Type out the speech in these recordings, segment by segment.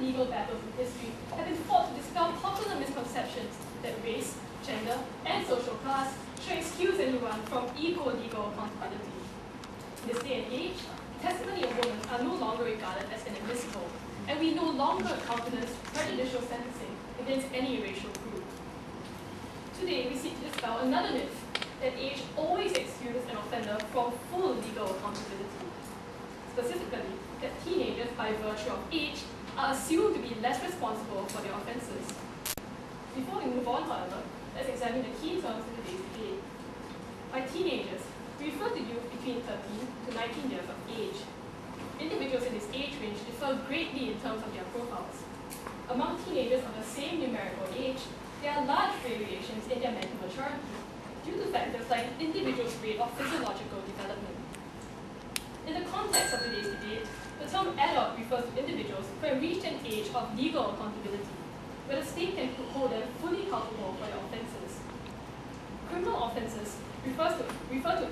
legal battles in history have been fought to dispel popular misconceptions that race, gender, and social class should excuse anyone from equal legal accountability. In this day and age, testimony of women are no longer regarded as inadmissible, and we no longer countenance prejudicial sentencing against any racial group. Today, we seek to dispel another myth, that age always excuses an offender from full legal accountability. Specifically, that teenagers, by virtue of age, are assumed to be less responsible for their offences. Before we move on, however, let's examine the key terms in today's debate. By teenagers, we refer to youth between 13 to 19 years of age. Individuals in this age range differ greatly in terms of their profiles. Among teenagers of the same numerical age, there are large variations in their mental maturity due to factors like an individual's rate of physiological development. In the context of today's debate, the term adult refers to individuals who have reached an age of legal accountability, where the state can hold them fully culpable for their offences. Criminal offences refer to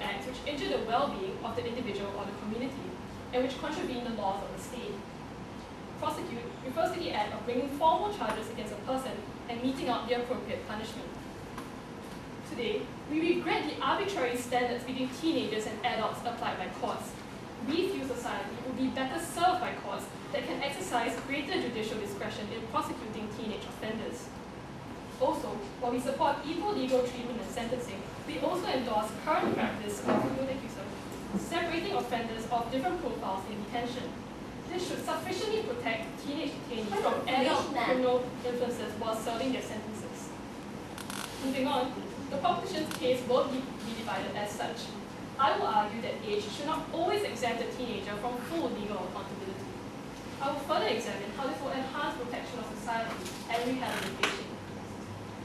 acts which injure the well-being of the individual or the community, and which contravene the laws of the state. Prosecute refers to the act of bringing formal charges against a person and meting out the appropriate punishment. Today, we regret the arbitrary standards between teenagers and adults applied by courts. We feel society will be better served by courts that can exercise greater judicial discretion in prosecuting teenage offenders. Also, while we support equal legal treatment and sentencing, we also endorse current practice of separating offenders of different profiles in detention. This should sufficiently protect teenage detainees from adult criminal influences while serving their sentences. Moving on, the proposition's case will be divided as such. I will argue that age should not always exempt a teenager from full legal accountability. I will further examine how this will enhance protection of society and rehabilitation.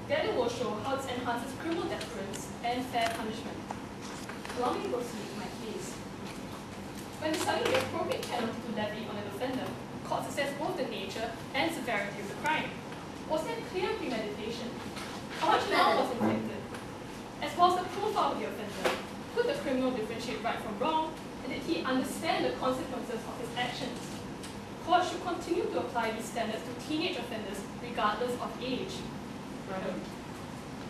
Then it will show how this enhances criminal deterrence and fair punishment. Allow me to proceed to my case. When deciding the appropriate penalty to levy on an offender, courts assess both the nature and severity of the crime. Was there clear premeditation? How much harm was inflicted? As well as the profile of the offender, could the criminal differentiate right from wrong, and did he understand the consequences of his actions? Courts should continue to apply these standards to teenage offenders regardless of age. Madam,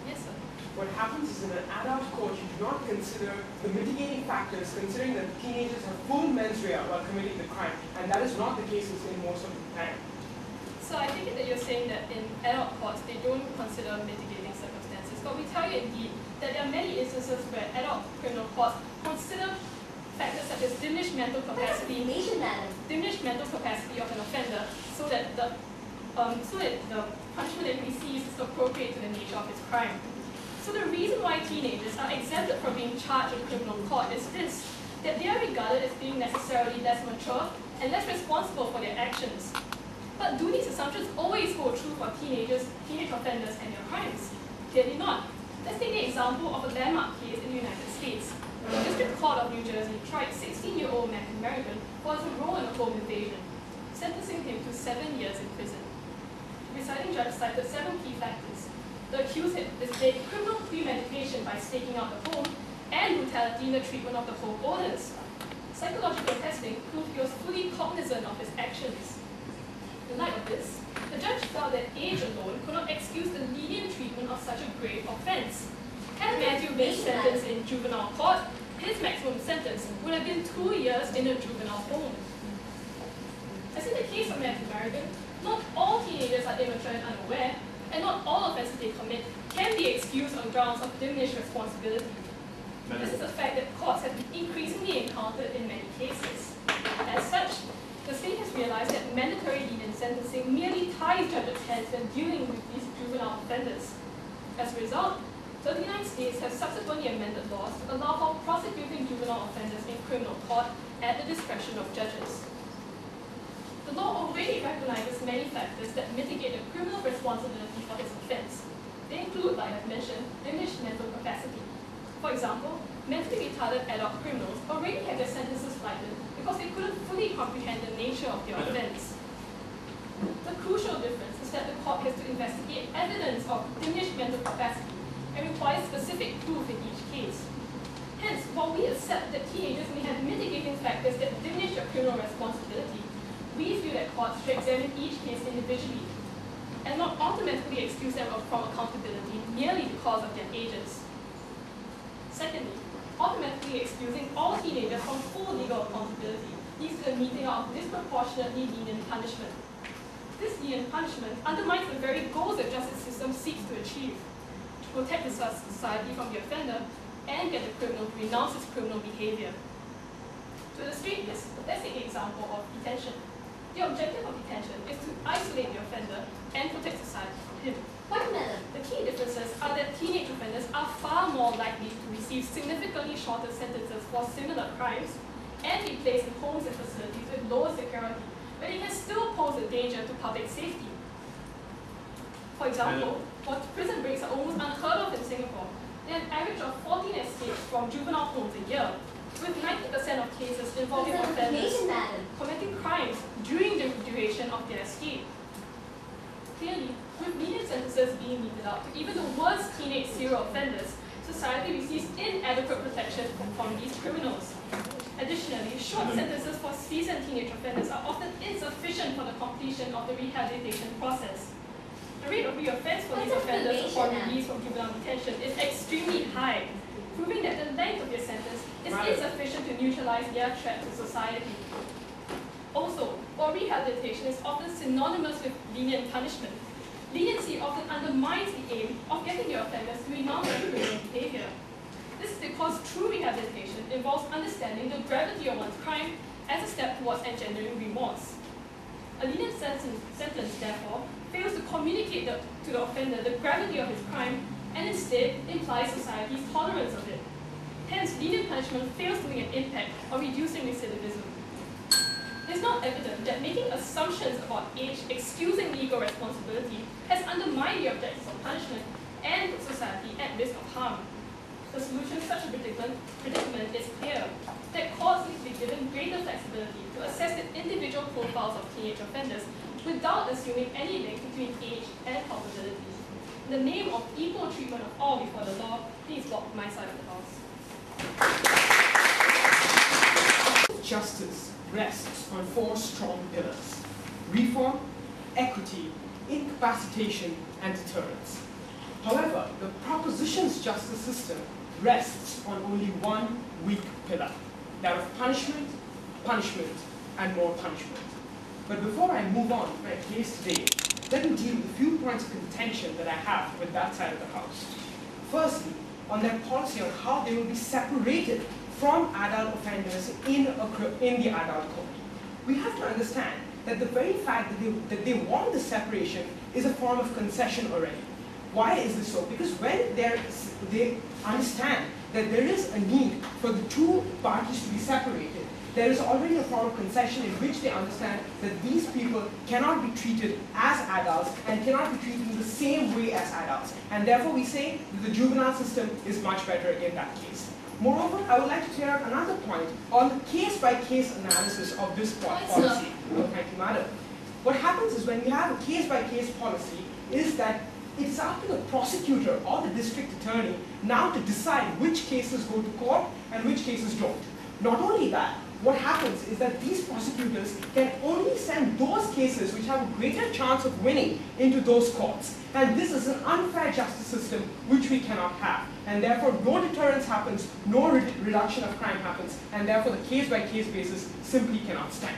Yes, sir. what happens is in an adult court, you do not consider the mitigating factors, considering that teenagers have full mens rea while committing the crime, and that is not the case in most of the time. So I take it that you're saying that in adult courts, they don't consider mitigating circumstances, but we tell you indeed that there are many instances where adult criminal courts consider factors such as diminished mental capacity of an offender, so that the punishment that he receives is appropriate to the nature of his crime. So the reason why teenagers are exempted from being charged in criminal court is this, that they are regarded as being necessarily less mature and less responsible for their actions. But do these assumptions always hold true for teenage offenders and their crimes? Clearly not. Let's take the example of a landmark case in the United States. The District Court of New Jersey tried 16-year-old African American for his role in a home invasion, sentencing him to 7 years in prison. The presiding judge cited 7 key factors. The accused had displayed criminal premeditation by staking out the home and brutality in the treatment of the home owners. Psychological testing proved he was fully cognizant of his actions. In light of this, the judge felt that age alone could not excuse the lenient treatment of such a grave offense. Had Matthew been sentenced in juvenile court, his maximum sentence would have been 2 years in a juvenile home. As in the case of Matthew American, not all teenagers are immature and unaware, and not all offenses they commit can be excused on grounds of diminished responsibility. This is a fact that courts have increasingly encountered in many cases. As such, the state has realized that mandatory lenient sentencing merely ties judges' hands when dealing with these juvenile offenders. As a result, 39 states have subsequently amended laws to allow for prosecuting juvenile offenders in criminal court at the discretion of judges. The law already recognizes many factors that mitigate the criminal responsibility for this offense. They include, like I've mentioned, diminished mental capacity. For example, mentally retarded adult criminals already had their sentences lightened because they couldn't fully comprehend the nature of their offense. The crucial difference is that the court has to investigate evidence of diminished mental capacity and requires specific proof in each case. Hence, while we accept that teenagers may have mitigating factors that diminish their criminal responsibility, we feel that courts should examine each case individually and not automatically excuse them from accountability merely because of their ages. Secondly, automatically excusing all teenagers from full legal accountability leads to the meting out of disproportionately lenient punishment. This lenient punishment undermines the very goals the justice system seeks to achieve: to protect the society from the offender and get the criminal to renounce his criminal behavior. To illustrate this, let's take the example of detention. The objective of detention is to isolate the offender and protect society from him. The key differences are that teenage offenders are far more likely to receive significantly shorter sentences for similar crimes and be placed in homes and facilities with lower security, but they can still pose a danger to public safety. For example, prison breaks are almost unheard of in Singapore. There are an average of 14 escapes from juvenile homes a year, with 90% of cases involving offenders committing crimes during the duration of their escape. Clearly, with lenient sentences being meted out to even the worst teenage serial offenders, society receives inadequate protection from these criminals. Additionally, short sentences for seasoned teenage offenders are often insufficient for the completion of the rehabilitation process. The rate of reoffense for these offenders upon release from juvenile detention is extremely high, proving that the length of their sentence is insufficient to neutralize their threat to society. Also, while rehabilitation is often synonymous with lenient punishment, leniency often undermines the aim of getting the offenders to renounce their criminal behavior. This is because true rehabilitation involves understanding the gravity of one's crime as a step towards engendering remorse. A lenient sentence, therefore, fails to communicate to the offender the gravity of his crime and instead implies society's tolerance of it. Hence, lenient punishment fails to make an impact on reducing recidivism. It is now evident that making assumptions about age excusing legal responsibility has undermined the objectives of punishment and put society at risk of harm. The solution to such a predicament is clear: that courts need to be given greater flexibility to assess the individual profiles of teenage offenders without assuming any link between age and culpability. In the name of equal treatment of all before the law, please block my side of the house. Justice rests on 4 strong pillars: reform, equity, incapacitation, and deterrence. However, the proposition's justice system rests on only one weak pillar: that of punishment, punishment, and more punishment. But before I move on to my case today, let me deal with a few points of contention that I have with that side of the house. Firstly, on their policy on how they will be separated from adult offenders in the adult court. We have to understand that the very fact that they want the separation is a form of concession already. Why is this so? Because when they understand that there is a need for the two parties to be separated, there is already a form of concession in which they understand that these people cannot be treated as adults and cannot be treated in the same way as adults. And therefore we say that the juvenile system is much better in that case. Moreover, I would like to clear out another point on the case-by-case analysis of this policy. Oh, thank you, madam. What happens is when we have a case-by-case policy is that it's up to the prosecutor or the district attorney now to decide which cases go to court and which cases don't. Not only that, what happens is that these prosecutors can only send those cases which have a greater chance of winning into those courts. And this is an unfair justice system which we cannot have. And therefore no deterrence happens, no reduction of crime happens, and therefore the case-by-case basis simply cannot stand.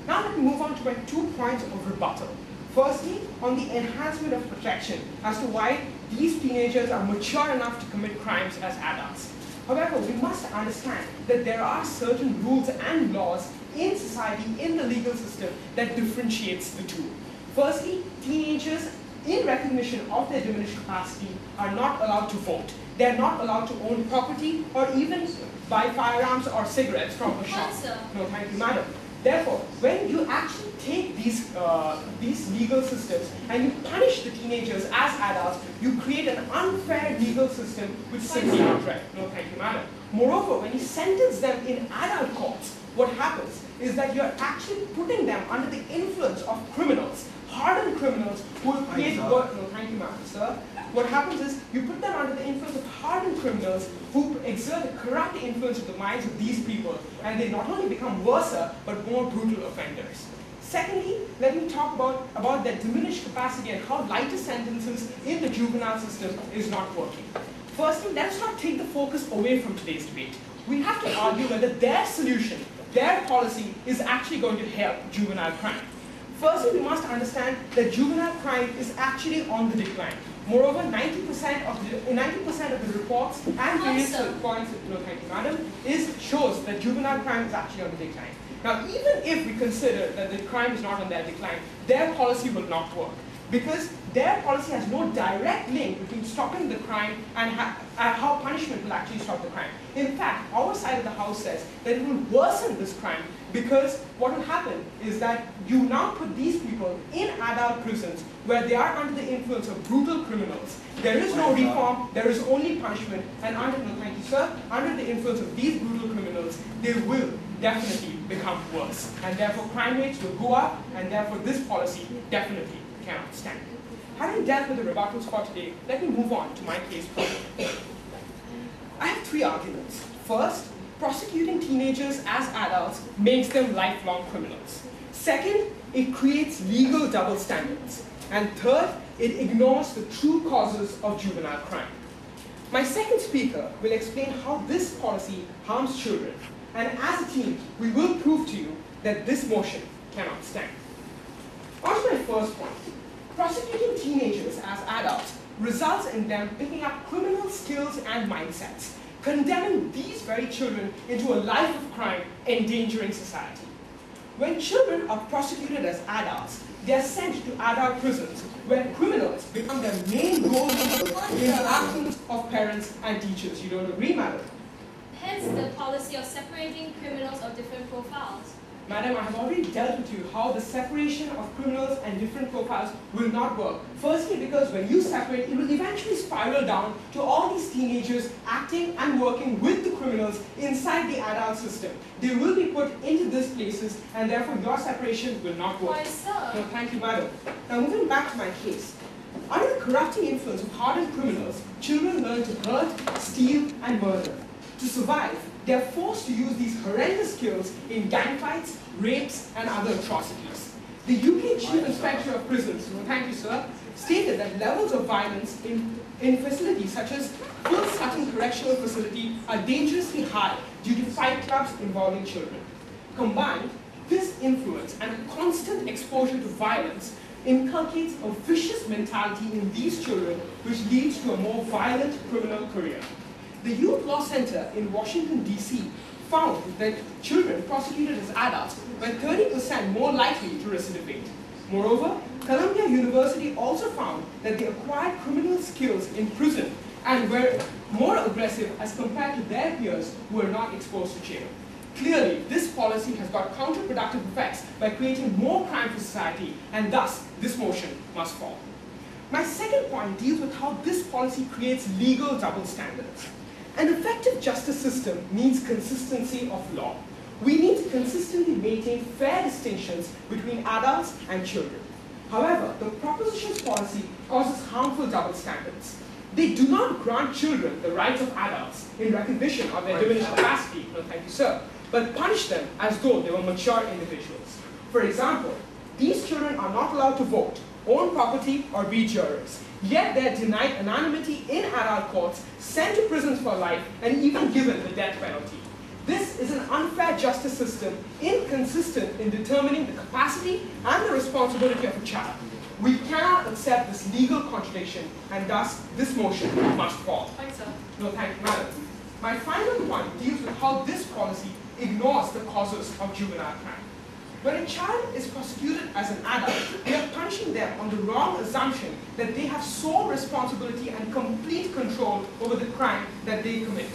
Now let me move on to my 2 points of rebuttal. Firstly, on the enhancement of protection as to why these teenagers are mature enough to commit crimes as adults. However, we must understand that there are certain rules and laws in society, in the legal system, that differentiates the two. Firstly, teenagers, in recognition of their diminished capacity, are not allowed to vote. They are not allowed to own property or even buy firearms or cigarettes from a shop. No, thank you, madam. Therefore, when you actually take these legal systems and you punish the teenagers as adults, you create an unfair legal system which simply not right. No, thank you, madam. Moreover, when you sentence them in adult courts, what happens is that you're actually putting them under the influence of criminals, hardened criminals who will create work. No, thank you, madam, sir. What happens is you put them under the influence of hardened criminals who exert a corrupt influence of the minds of these people, and they not only become worse but more brutal offenders. Secondly, let me talk about that diminished capacity and how lighter sentences in the juvenile system is not working. Firstly, let's not take the focus away from today's debate. We have to argue whether their solution, their policy, is actually going to help juvenile crime. Firstly, we must understand that juvenile crime is actually on the decline. Moreover, 90% of the reports and various points, thank you, madam, shows that juvenile crime is actually on the decline. Now, even if we consider that the crime is not on their decline, their policy will not work, because their policy has no direct link between stopping the crime and how punishment will actually stop the crime. In fact, our side of the house says that it will worsen this crime, because what will happen is that you now put these people in adult prisons where they are under the influence of brutal criminals. There is no reform, there is only punishment, and thank you, sir, under the influence of these brutal criminals, they will definitely become worse. And therefore crime rates will go up, and therefore this policy definitely cannot stand. Having dealt with the rebuttals for today, let me move on to my case problem. I have three arguments. First, prosecuting teenagers as adults makes them lifelong criminals. Second, it creates legal double standards. And third, it ignores the true causes of juvenile crime. My second speaker will explain how this policy harms children. And as a team, we will prove to you that this motion cannot stand. On to my first point. Prosecuting teenagers as adults results in them picking up criminal skills and mindsets, condemning these very children into a life of crime, endangering society. When children are prosecuted as adults, they are sent to adult prisons where criminals become their main role models in the absence of parents and teachers. You don't agree, madam? Hence the policy of separating criminals of different profiles. Madam, I have already dealt with you how the separation of criminals and different profiles will not work. Firstly, because when you separate, it will eventually spiral down to all these teenagers acting and working with the criminals inside the adult system. They will be put into these places, and therefore your separation will not work. Why, sir? No, thank you, madam. Now, moving back to my case. Under the corrupting influence of hardened criminals, children learn to hurt, steal, and murder. To survive, they are forced to use these horrendous skills in gang fights, rapes, and other atrocities. The UK Chief Inspector of Prisons, thank you, sir, stated that levels of violence in facilities such as Full Sutton Correctional Facility are dangerously high due to fight clubs involving children. Combined, this influence and constant exposure to violence inculcates a vicious mentality in these children, which leads to a more violent criminal career. The Youth Law Center in Washington, D.C. found that children prosecuted as adults were 30% more likely to recidivate. Moreover, Columbia University also found that they acquired criminal skills in prison and were more aggressive as compared to their peers who were not exposed to jail. Clearly, this policy has got counterproductive effects by creating more crime for society, and thus, this motion must fall. My second point deals with how this policy creates legal double standards. An effective justice system needs consistency of law. We need to consistently maintain fair distinctions between adults and children. However, the proposition's policy causes harmful double standards. They do not grant children the rights of adults in recognition of their diminished capacity, no thank you sir, but punish them as though they were mature individuals. For example, these children are not allowed to vote, own property, or be jurors. Yet they are denied anonymity in adult courts, sent to prisons for life, and even given the death penalty. This is an unfair justice system, inconsistent in determining the capacity and the responsibility of a child. We cannot accept this legal contradiction, and thus this motion must fall. Thanks, sir. No, thank you, madam. My final point deals with how this policy ignores the causes of juvenile crime. When a child is prosecuted as an adult, we are punishing them on the wrong assumption that they have sole responsibility and complete control over the crime that they commit.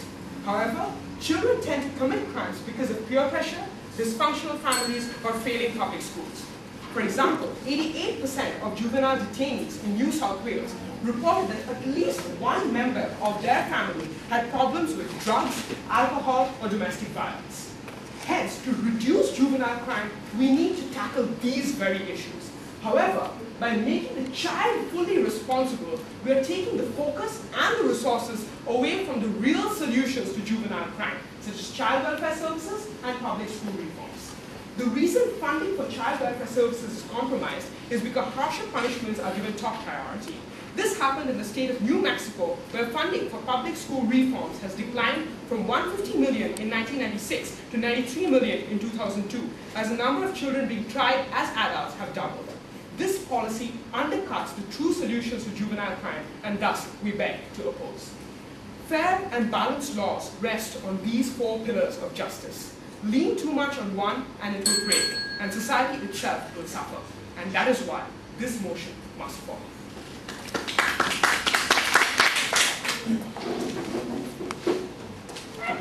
However, children tend to commit crimes because of peer pressure, dysfunctional families, or failing public schools. For example, 88% of juvenile detainees in New South Wales reported that at least one member of their family had problems with drugs, alcohol, or domestic violence. Hence, to reduce juvenile crime, we need to tackle these very issues. However, by making the child fully responsible, we are taking the focus and the resources away from the real solutions to juvenile crime, such as child welfare services and public school reforms. The reason funding for child welfare services is compromised is because harsher punishments are given top priority. This happened in the state of New Mexico, where funding for public school reforms has declined from $150 million in 1996 to $93 million in 2002, as the number of children being tried as adults have doubled. This policy undercuts the true solutions to juvenile crime, and thus we beg to oppose. Fair and balanced laws rest on these four pillars of justice. Lean too much on one and it will break, and society itself will suffer. And that is why this motion must fall.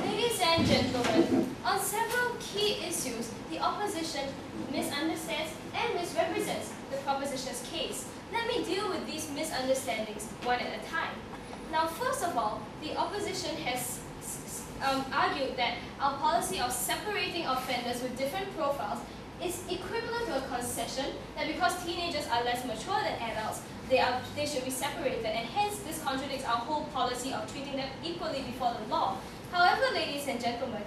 Ladies and gentlemen, on several key issues, the opposition misunderstands and misrepresents the proposition's case. Let me deal with these misunderstandings one at a time. Now, first of all, the opposition has argued that our policy of separating offenders with different profiles is equivalent to a concession that because teenagers are less mature than adults, they should be separated, and hence this contradicts our whole policy of treating them equally before the law. However, ladies and gentlemen,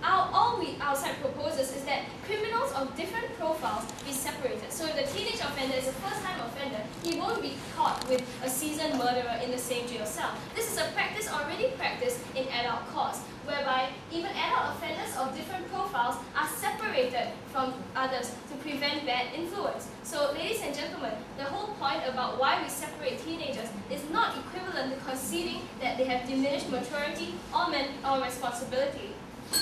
all we outside proposes is that criminals of different profiles be separated. So if the teenage offender is a first-time offender, he won't be caught with a seasoned murderer in the same jail cell. This is a practice already practiced in adult courts, whereby even adult offenders of different profiles are separated from others to prevent bad influence. So, ladies and gentlemen, the whole point about why we separate teenagers is not equivalent to conceding that they have diminished maturity or responsibility.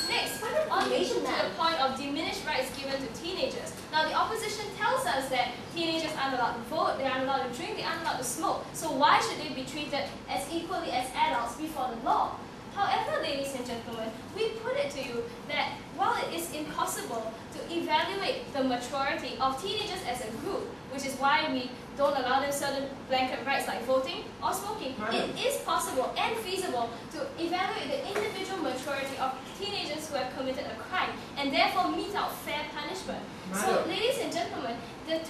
Next, on to the point of diminished rights given to teenagers. Now, the opposition tells us that teenagers aren't allowed to vote, they aren't allowed to drink, they aren't allowed to smoke. So why should they be treated as equally as adults before the law? However, ladies and gentlemen, we put it to you that while it is impossible to evaluate the maturity of teenagers as a group, which is why we don't allow them certain blanket rights like voting or smoking, it is possible and feasible to evaluate the individual maturity of teenagers who have committed a crime and therefore mete out fair punishment. So, ladies and gentlemen, the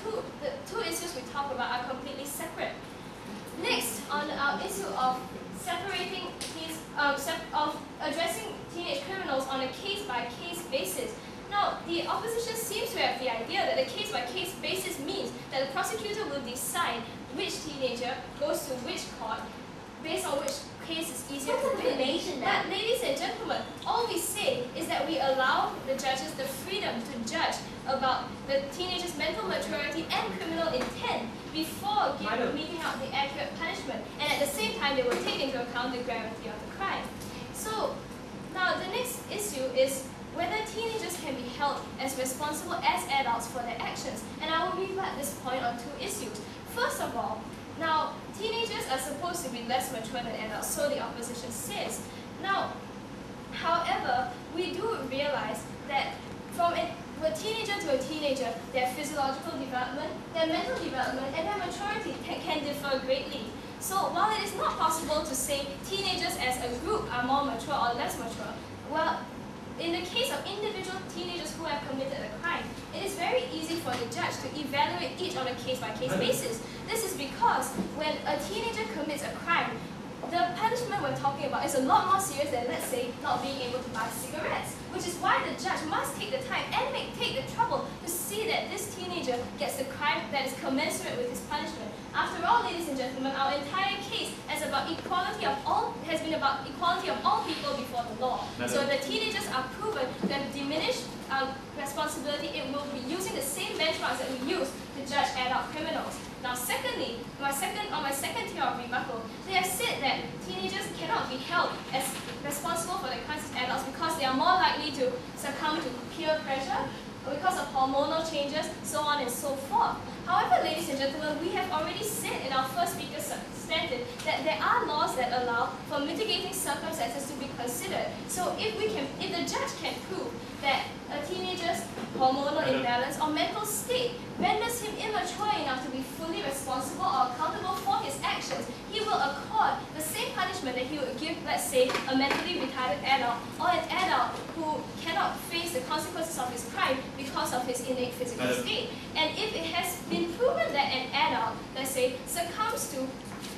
two issues we talk about are completely separate. Next, on our issue of separating of addressing teenage criminals on a case-by-case basis. Now, the opposition seems to have the idea that the case-by-case basis means that the prosecutor will decide which teenager goes to which court based on which case is easier to win. But, ladies and gentlemen, all we say is that we allow the judges the freedom to judge about the teenager's mental maturity and criminal intent before meting out the accurate punishment, and at the same time they will take into account the gravity of the crime. So, now the next issue is whether teenagers can be held as responsible as adults for their actions, and I will rebut this point on two issues. First of all, now teenagers are supposed to be less mature than adults, so the opposition says. Now, however, we do realize that from a teenager to a teenager, their physiological development, their mental development, and their maturity can differ greatly. So while it is not possible to say teenagers as a group are more mature or less mature, well, in the case of individual teenagers who have committed a crime, it is very easy for the judge to evaluate each on a case-by-case basis. This is because when a teenager commits a crime, the punishment we're talking about is a lot more serious than, let's say, not being able to buy cigarettes, which is why the judge must take the time and take the trouble to see that this teenager gets the crime that is commensurate with his punishment. After all, ladies and gentlemen, our entire case has been about equality of all people before the law. So if the teenagers are proven to have diminished responsibility, it will be using the same benchmarks that we use to judge adult criminals. Now, secondly, on my second tier of rebuttal, they have said that teenagers cannot be held as responsible for their crimes as adults because they are more likely to succumb to peer pressure, because of hormonal changes, so on and so forth. However, ladies and gentlemen, we have already said in our first speaker's standard that there are laws that allow for mitigating circumstances to be considered. So if the judge can prove that a teenager's hormonal imbalance or mental state renders him immature enough to be fully responsible or accountable for his actions, he will accord the same punishment that he would give, let's say, a mentally retarded adult or an adult who cannot face the consequences of his crime because of his innate physical state. And if it has been proven that an adult, let's say, succumbs to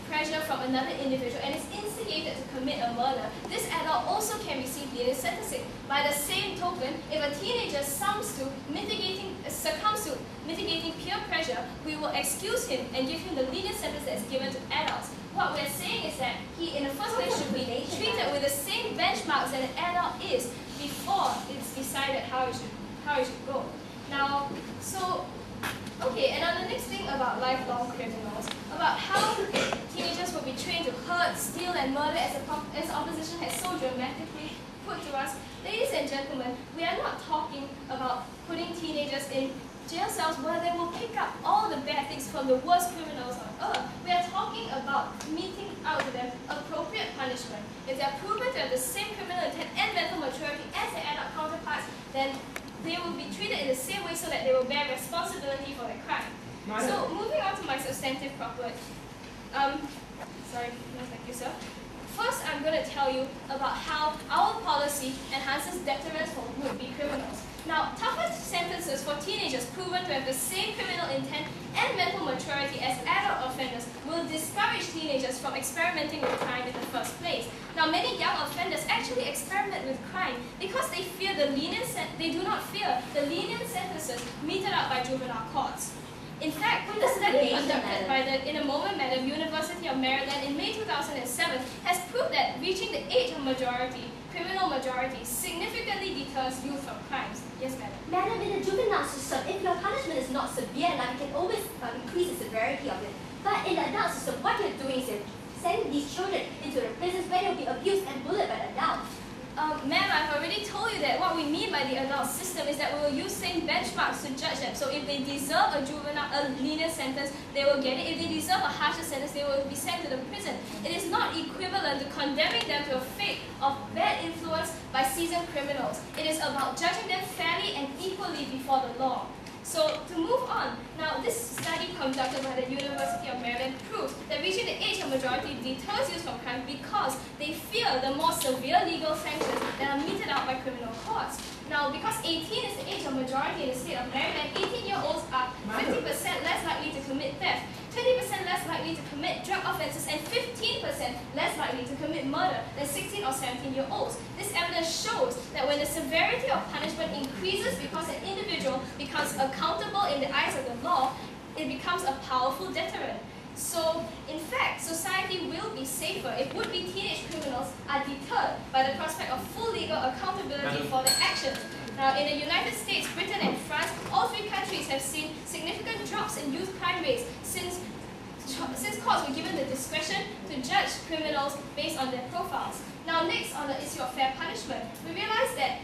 pressure from another individual and is instigated to commit a murder, this adult also can receive lenient sentencing. By the same token, if a teenager succumbs to mitigating peer pressure, we will excuse him and give him the lenient sentence that is given to adults. What we're saying is that he, in the first place, should be treated with the same benchmarks that an adult is before it's decided how it should go. Now, okay, and on the next thing about lifelong criminals, about how teenagers will be trained to hurt, steal, and murder as opposition has so dramatically put to us. Ladies and gentlemen, we are not talking about putting teenagers in jail cells where they will pick up all the bad things from the worst criminals on earth. We are talking about meting out to them appropriate punishment. If they are proven to have the same criminal intent and mental maturity as their adult counterparts, then they will be treated in the same way so that they will bear responsibility for their crime. So moving on to my substantive property. Thank you, sir. First, I'm going to tell you about how our policy enhances deterrence for would-be criminals. Now, tougher sentences for teenagers proven to have the same criminal intent and mental maturity as adult offenders will discourage teenagers from experimenting with crime in the first place. Now, many young offenders actually experiment with crime because they do not fear the lenient sentences meted out by juvenile courts. In fact, the study conducted in a moment by the University of Maryland in May 2007 has proved that reaching the age of majority, criminal majority, significantly deters youth from crimes. Yes, madam? Madam, in the juvenile system, if your punishment is not severe enough, you can always increase the severity of it. But in the adult system, what you're doing is you're sending these children into the prisons where they'll be abused and bullied by the adults. Ma'am, I've already told you that what we mean by the adult system is that we will use same benchmarks to judge them. So if they deserve a lenient sentence, they will get it. If they deserve a harsher sentence, they will be sent to the prison. It is not equivalent to condemning them to a fate of bad influence by seasoned criminals. It is about judging them fairly and equally before the law. So to move on, now this study conducted by the University of Maryland proves that reaching the age of majority deters youth from crime because they fear the more severe legal sanctions that are meted out by criminal courts. Now, because 18 is the age of majority in the state of Maryland, 18-year-olds are 50% less likely to commit theft, 20% less likely to commit drug offenses, and 15% less likely to commit murder than 16 or 17-year-olds. This evidence shows that when the severity of punishment increases because an individual becomes accountable in the eyes of the law, it becomes a powerful deterrent. So, in fact, society will be safer if would-be teenage criminals are deterred by the prospect of full legal accountability for their actions. Now, in the United States, Britain, and France, all three countries have seen significant drops in youth crime rates since courts were given the discretion to judge criminals based on their profiles. Now, next, on the issue of fair punishment, we realize that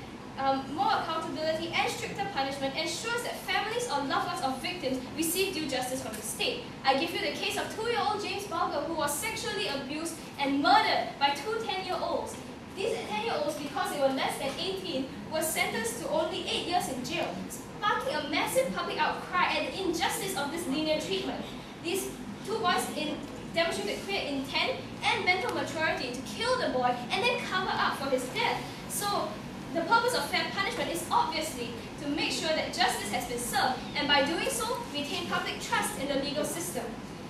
more accountability and stricter punishment ensures that families or loved ones of victims receive due justice from the state. I give you the case of 2-year-old James Barger, who was sexually abused and murdered by two 10-year-olds. These 10-year-olds, because they were less than 18, were sentenced to only 8 years in jail, sparking a massive public outcry at the injustice of this lenient treatment. These two boys demonstrated clear intent and mental maturity to kill the boy and then cover up for his death. So, the purpose of fair punishment is obviously to make sure that justice has been served, and by doing so, retain public trust in the legal system.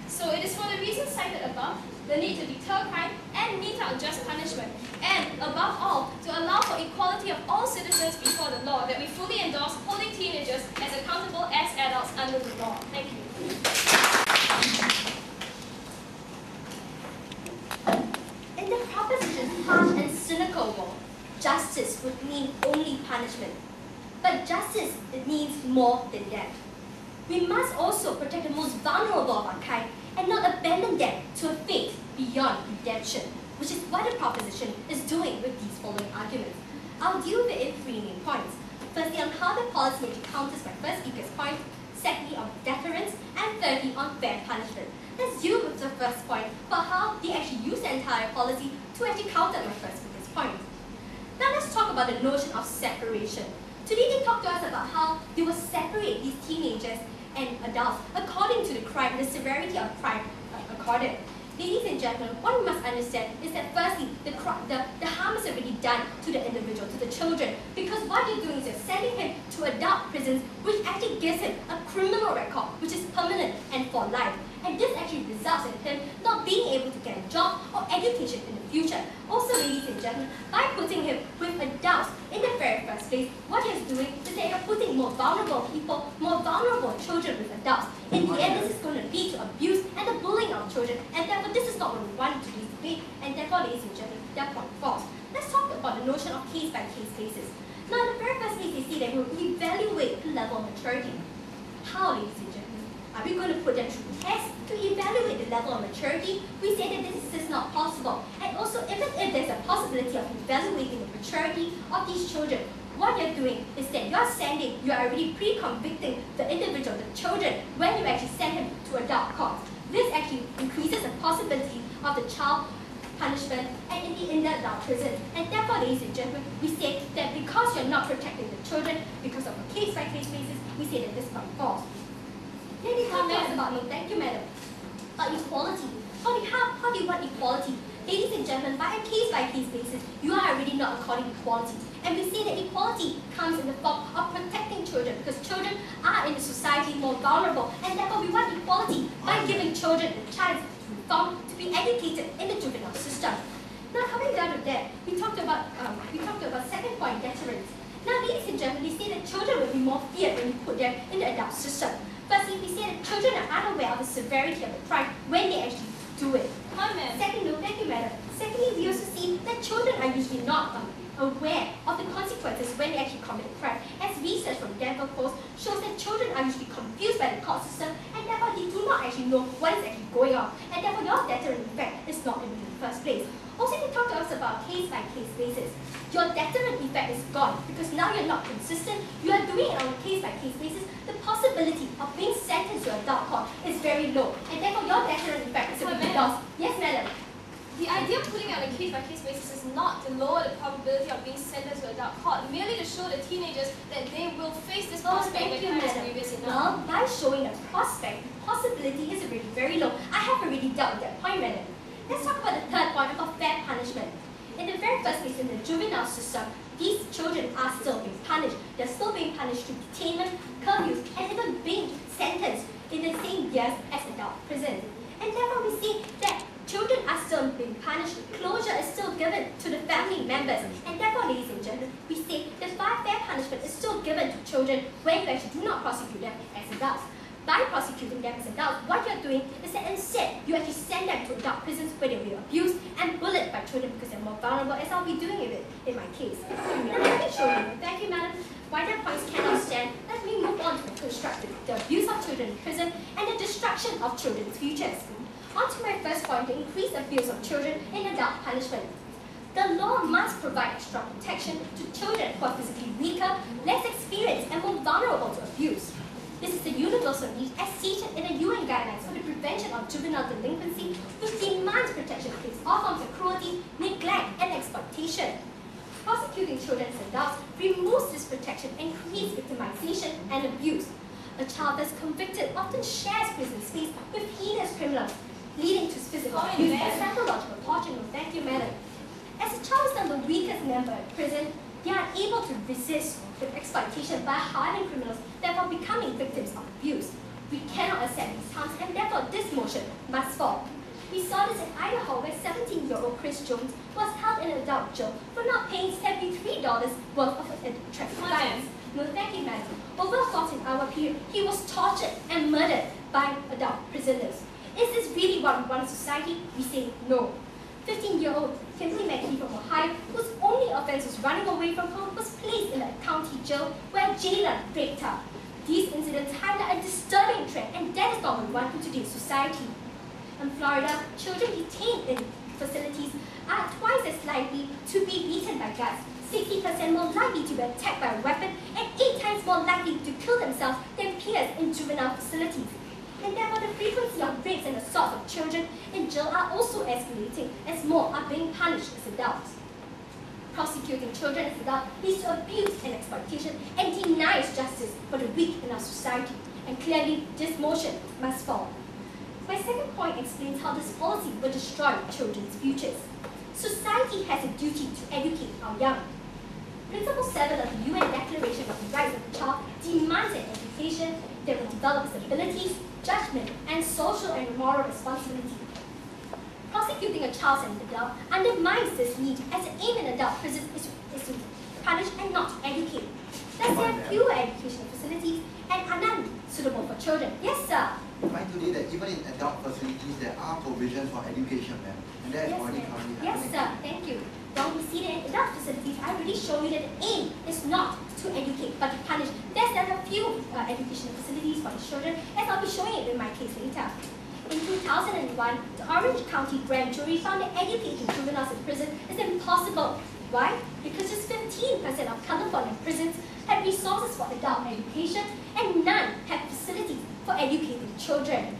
So it is for the reasons cited above, the need to deter crime and mete out just punishment, and above all, to allow for equality of all citizens before the law, that we fully endorse holding teenagers as accountable as adults under the law. Thank you. In the proposition's harsh and cynical world, justice would mean only punishment. But justice, it means more than that. We must also protect the most vulnerable of our kind and not abandon them to a fate beyond redemption, which is what the proposition is doing with these following arguments. I'll deal with it in 3 main points. Firstly, on how the policy actually counters my first speaker's point, secondly, on deterrence, and thirdly, on fair punishment. Let's deal with the first point about how they actually use the entire policy to actually counter my first speaker's point. Now let's talk about the notion of separation. Today they talked to us about how they will separate these teenagers and adults according to the crime, the severity of crime accorded. Ladies and gentlemen, what we must understand is that firstly, the harm is already done to the individual, to the children, because what you're doing is you're sending him to adult prisons, which actually gives him a criminal record, which is permanent and for life. And and this actually results in him not being able to get a job or education in the future. Also, ladies and gentlemen, by putting him with adults in the very first place, what he is doing is that you're putting more vulnerable people, more vulnerable children with adults. In the end, this is going to lead to abuse and the bullying of children, and therefore this is not what we want in today's debate, and therefore, ladies and gentlemen, that point falls. Let's talk about the notion of case-by-case basis. Now, in the very first place, they say that we will evaluate the level of maturity. How, ladies and gentlemen? Are we going to put them through tests to evaluate the level of maturity? We say that this is just not possible. And also, even if there's a possibility of evaluating the maturity of these children, what you're doing is that you're already pre-convicting the individual, the children, when you actually send him to adult court. This actually increases the possibility of the child punishment and in the adult prison. And therefore, ladies and gentlemen, we say that because you're not protecting the children because of a case-by-case basis, we say that this point falls. Then they talk to us about, no, thank you, madam, about equality. How do you want equality? Ladies and gentlemen, by a case-by-case basis, you are already not according equality. And we say that equality comes in the form of protecting children, because children are in the society more vulnerable, and therefore we want equality by giving children the chance to reform, to be educated in the juvenile system. Now, coming down to that, we talked about second point, deterrence. Now, ladies and gentlemen, they say that children will be more feared when you put them in the adult system. Firstly, we say that children are unaware of the severity of the crime when they actually do it. Secondly, thank you, madam. Secondly, we also see that children are usually not aware of the consequences when they actually commit a crime. As research from Denver Post shows that children are usually confused by the court system, and therefore they do not actually know what is actually going on, and therefore your deterrent effect is not in the first place. Also, they talk to us about case-by-case basis. Your deterrent effect is gone because now you're not consistent. You are doing it on a case-by-case basis. The possibility of being sentenced to adult court is very low, and therefore your deterrent effect is a bit lost. Yes, madam. The idea of putting it on a case-by-case basis is not to lower the probability of being sentenced to adult court, merely to show the teenagers that they will face this prospect when time is previous enough. Well, by showing a prospect, the possibility is already very low. I have already dealt with that point, madam. Let's talk about the third point about fair punishment. In the very first place, in the juvenile system, these children are still being punished. They're still being punished through detainment, curfews, and even being sentenced in the same years as adult prison. And therefore, we see that children are still being punished. Closure is still given to the family members. And therefore, ladies and gentlemen, we say that fair punishment is still given to children when you actually do not prosecute them as adults. By prosecuting them as adults, what you're doing is that instead, you actually send them to adult prisons where they'll be abused and bullied by children because they're more vulnerable, as I'll be doing it in my case. Now, let me show you. Thank you, madam. Why their points cannot stand, let me move on to construct the abuse of children in prison and the destruction of children's futures. On to my first point, the increased abuse of children in adult punishment. The law must provide extra protection to children who are physically weaker, less experienced, and more vulnerable to abuse. This is a universal need as stated in the UN guidelines for the prevention of juvenile delinquency, which demands protection against all forms of cruelty, neglect, and exploitation. Prosecuting children as adults removes this protection and creates victimization and abuse. A child that's convicted often shares prison space with heinous criminals, leading to physical abuse and psychological torture. No, thank you, madam. As a child is not the weakest member of prison, they are able to resist the exploitation by hardened criminals, therefore becoming victims of abuse. We cannot accept these harms, and therefore this motion must fall. We saw this in Idaho, where 17-year-old Chris Jones was held in an adult jail for not paying $73 worth of traffic fines. No, thank you, madam. Over a 14-hour period, he was tortured and murdered by adult prisoners. Is this really what we want in society? We say no. 15-year-old Kimberly McKee from Ohio, whose only offense was running away from home, was placed in a county jail where a jailer raped her. These incidents highlight a disturbing trend, and that is not what we want in today's society. In Florida, children detained in facilities are twice as likely to be beaten by guards, 60% more likely to be attacked by a weapon, and 8 times more likely to kill themselves than peers in juvenile facilities. And therefore, the frequency of rapes and assaults of children in jail are also escalating as more are being punished as adults. Prosecuting children as adults leads to abuse and exploitation and denies justice for the weak in our society. And clearly, this motion must fall. My second point explains how this policy will destroy children's futures. Society has a duty to educate our young. Principle 7 of the UN Declaration of the Rights of the Child demands an education that will develop his abilities, judgment, and social and moral responsibility. Prosecuting a child and adult undermines this need, as the aim in adult prisons is to punish and not educate. Thus, there are fewer educational facilities and are none suitable for children. Yes, sir. We find today that even in adult facilities, there are provisions for education, ma'am, and that is Yes, already ma'am. currently Yes, happening. sir. Thank you. When we see that in adult facilities, I already show you that the aim is not to educate, but to punish. There are a few educational facilities for the children, as I'll be showing it in my case later. In 2001, the Orange County Grand Jury found that educating juveniles in prison is impossible. Why? Because just 15% of California prisons had resources for adult education and none had facilities for educating children.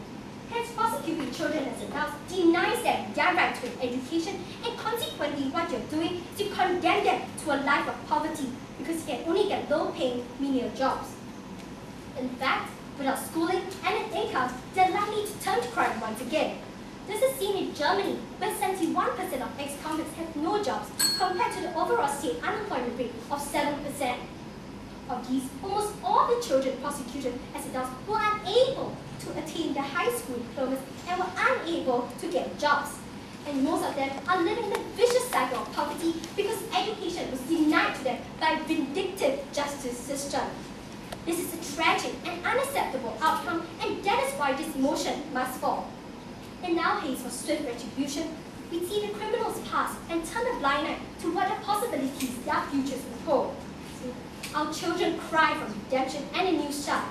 Hence, prosecuting children as adults denies them their right to education, and consequently what you're doing is you condemn them to a life of poverty because you can only get low-paying menial jobs. In fact, without schooling and an income, they're likely to turn to crime once again. This is seen in Germany, where 71% of ex-convicts have no jobs, compared to the overall state unemployment rate of 7%. Of these, almost all the children prosecuted as adults were unable to attain their high school diplomas and were unable to get jobs. And most of them are living in a vicious cycle of poverty because education was denied to them by a vindictive justice system. This is a tragic and unacceptable outcome, and that is why this motion must fall. In our haste for swift retribution, we see the criminals pass and turn a blind eye to what the possibilities their futures will hold. Our children cry for redemption and a new start.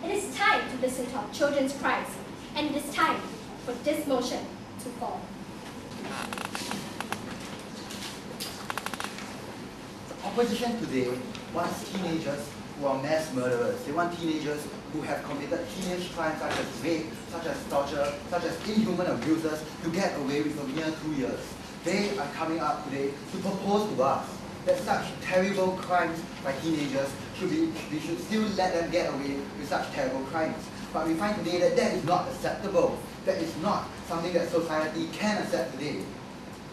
It is time to listen to our children's cries, and it is time for this motion to fall. Opposition today wants teenagers who are mass murderers. They want teenagers who have committed teenage crimes such as rape, such as torture, such as inhuman abuses to get away with a mere 2 years. They are coming up today to propose to us that such terrible crimes by teenagers we should still let them get away with such terrible crimes. But we find today that that is not acceptable. That is not something that society can accept today.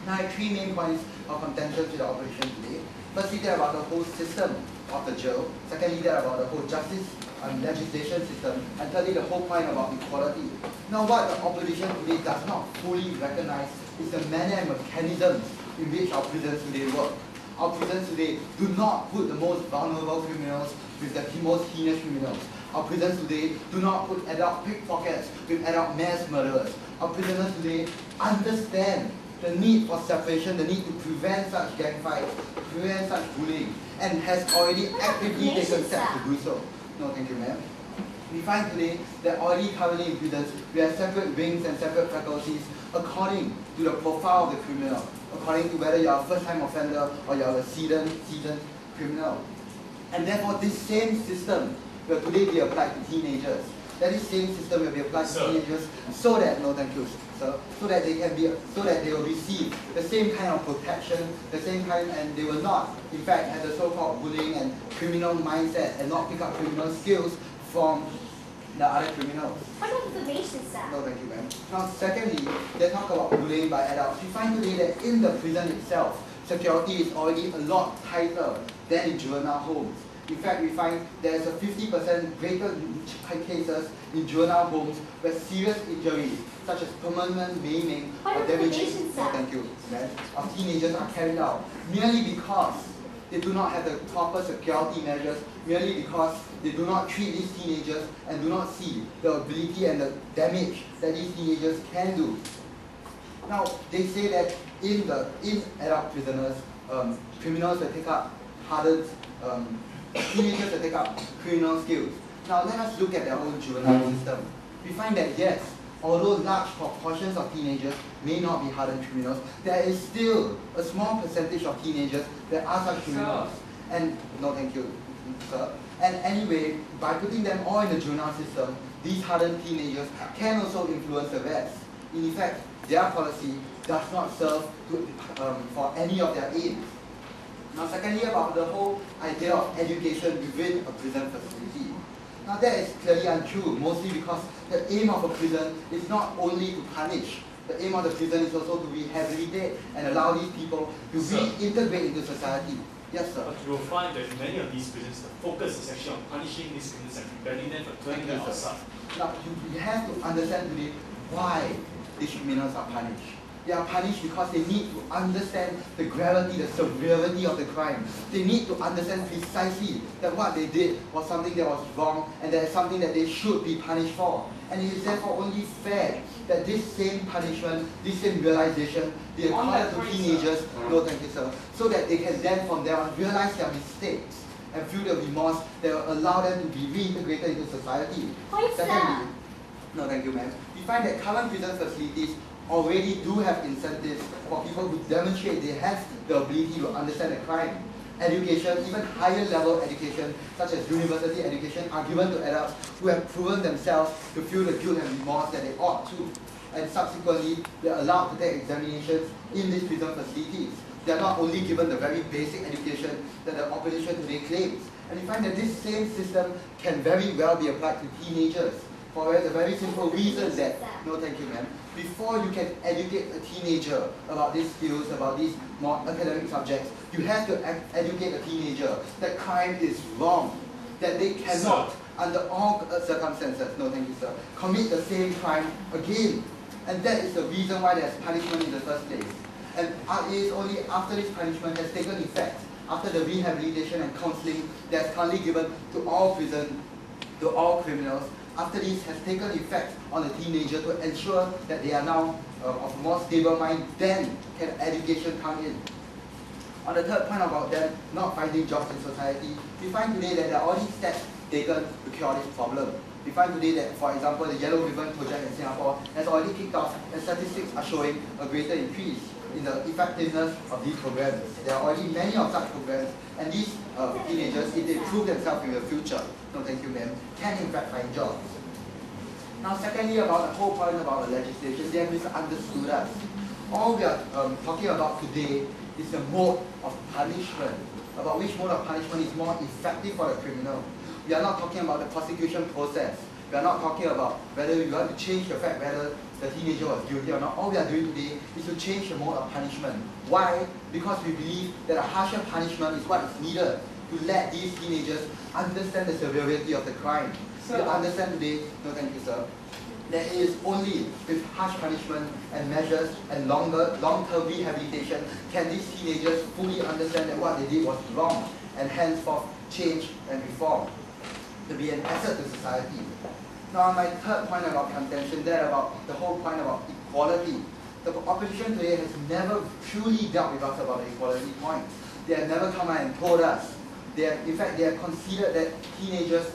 Now I have 3 main points of contention to the opposition today. Firstly, they're about the whole system of the jail. Secondly, they're about the whole justice and legislation system. And thirdly, the whole point about equality. Now what the opposition today does not fully recognize is the manner and mechanisms in which our prisons today work. Our prisons today do not put the most vulnerable criminals with the most heinous criminals. Our prisons today do not put adult pickpockets with adult mass murderers. Our prisoners today understand the need for separation, the need to prevent such gang fights, to prevent such bullying, and has already actively taken steps to do so. No, thank you, ma'am. We find today that already currently in prisons, we have separate wings and separate faculties according to the profile of the criminal, according to whether you are a first-time offender or you are a seasoned criminal. And therefore, this same system will today be applied to teenagers. That this same system will be applied to teenagers so that, no thank you, sir, so that they will receive the same kind of protection, the same kind, and they will not, in fact, have the so-called bullying and criminal mindset and not pick up criminal skills from the other criminals. What observations, sir? No, thank you, ma'am. Now, secondly, let's talk about bullying by adults. We find today that in the prison itself, security is already a lot tighter than in juvenile homes. In fact, we find there is a 50% greater cases in juvenile homes where serious injuries, such as permanent maiming or damaging, no, thank you, ma'am, of teenagers are carried out merely because they do not have the proper security measures, merely because they do not treat these teenagers and do not see the ability and the damage that these teenagers can do. Now, they say that in adult prisoners, criminals will take up hardened, teenagers will take up criminal skills. Now, let us look at their own juvenile system. We find that yes, although large proportions of teenagers may not be hardened criminals, there is still a small percentage of teenagers that are such criminals. And no, thank you, sir. And anyway, by putting them all in the juvenile system, these hardened teenagers can also influence the rest. In effect, their policy does not serve to, for any of their aims. Now, secondly, about the whole idea of education within a prison facility. Now, that is clearly untrue, mostly because the aim of a prison is not only to punish. The aim of the prison is also to rehabilitate and allow these people to reintegrate into society. Yes, sir. But you will find that in many of these prisons, the focus is actually on punishing these criminals and preventing them from turning them outside. Now, you have to understand today why these criminals are punished. They are punished because they need to understand the gravity, the severity of the crime. They need to understand precisely that what they did was something that was wrong and that is something that they should be punished for. And it is therefore only fair that this same punishment, this same realization be accorded to teenagers, no thank you sir, so that they can then from there on realize their mistakes and feel the remorse that will allow them to be reintegrated into society. Secondly, no thank you ma'am, we find that current prison facilities already do have incentives for people who demonstrate they have the ability to understand the crime. Education, even higher level education, such as university education, are given to adults who have proven themselves to feel the guilt and remorse that they ought to. And subsequently, they are allowed to take examinations in these prison facilities. They are not only given the very basic education that the opposition today claims. And we find that this same system can very well be applied to teenagers. For a very simple reason that, no thank you ma'am, before you can educate a teenager about these skills, about these more academic subjects, you have to educate a teenager that crime is wrong, that they cannot, under all circumstances, no thank you sir, commit the same crime again. And that is the reason why there's punishment in the first place. And it is only after this punishment has taken effect, after the rehabilitation and counseling that's currently given to all criminals, after this has taken effect on the teenager to ensure that they are now of a more stable mind, then can education come in. On the third point about them not finding jobs in society, we find today that there are all these steps taken to cure this problem. We find today that, for example, the Yellow Ribbon project in Singapore has already kicked off, and statistics are showing a greater increase in the effectiveness of these programs. There are already many of such programs, and these teenagers, if they prove themselves in the future, no thank you ma'am, can in fact find jobs. Now secondly, about the whole point about the legislation, they have misunderstood us. All we are talking about today is the mode of punishment, about which mode of punishment is more effective for the criminal. We are not talking about the prosecution process. We are not talking about whether we want to change the fact whether the teenager was guilty or not. All we are doing today is to change the mode of punishment. Why? Because we believe that a harsher punishment is what is needed to let these teenagers understand the severity of the crime. We understand today, no thank you sir, that it is only with harsh punishment and measures and long-term rehabilitation can these teenagers fully understand that what they did was wrong and henceforth change and reform to be an asset to society. Now my third point about contention, that about the whole point about equality. The opposition today has never truly dealt with us about the equality point. They have never come out and told us. In fact, they have considered that teenagers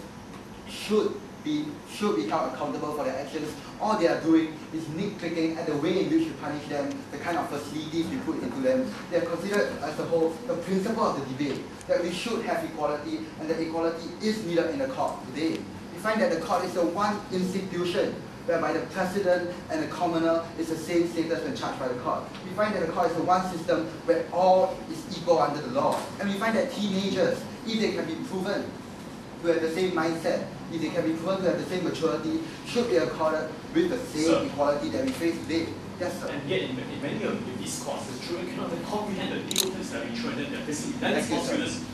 should be held accountable for their actions. All they are doing is nitpicking at the way in which we punish them, the kind of facilities we put into them. They are considered as a whole the principle of the debate, that we should have equality and that equality is needed in the court today. We find that the court is the one institution whereby the president and the commoner is the same status when charged by the court. We find that the court is the one system where all is equal under the law. And we find that teenagers, if they can be proven to have the same mindset, if they can be proven to have the same maturity, should be accorded with the same equality that we face today. Yes, sir. And yet, in many of these courts, the children cannot even comprehend the legal terms that we throw at them. They're basically students.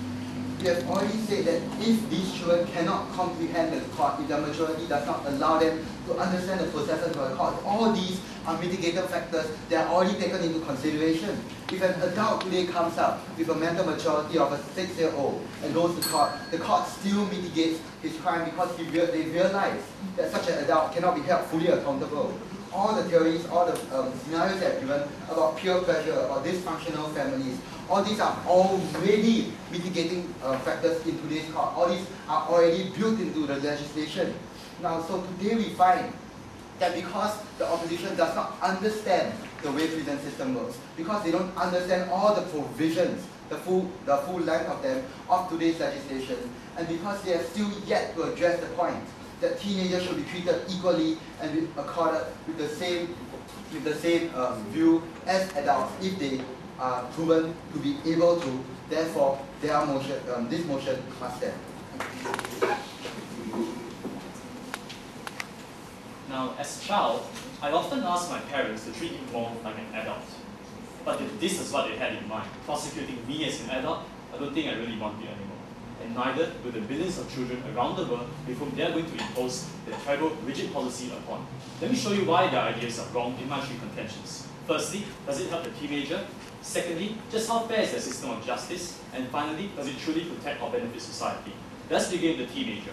We have already said that if these children cannot comprehend the court, if their maturity does not allow them to understand the processes of the court, all these are mitigating factors that are already taken into consideration. If an adult today comes up with a mental maturity of a 6-year-old and goes to court, the court still mitigates his crime because they realize that such an adult cannot be held fully accountable. All the theories, all the scenarios that are given about peer pressure, about dysfunctional families, all these are already mitigating factors in today's court. All these are already built into the legislation. Now, so today we find that because the opposition does not understand the way prison system works, because they don't understand all the provisions, the full length of them, of today's legislation, and because they are still yet to address the point that teenagers should be treated equally and be accorded with the same view as adults if they are proven to be able to. Therefore, this motion must stand. Now, as a child, I often asked my parents to treat me more like an adult. But if this is what they had in mind, prosecuting me as an adult, I don't think I really want it anymore. And neither will the billions of children around the world with whom they are going to impose their tribal rigid policy upon. Let me show you why their ideas are wrong in my three contentions. Firstly, does it help the teenager? Secondly, just how fair is the system of justice? And finally, does it truly protect or benefit society? Let's begin with the teenager.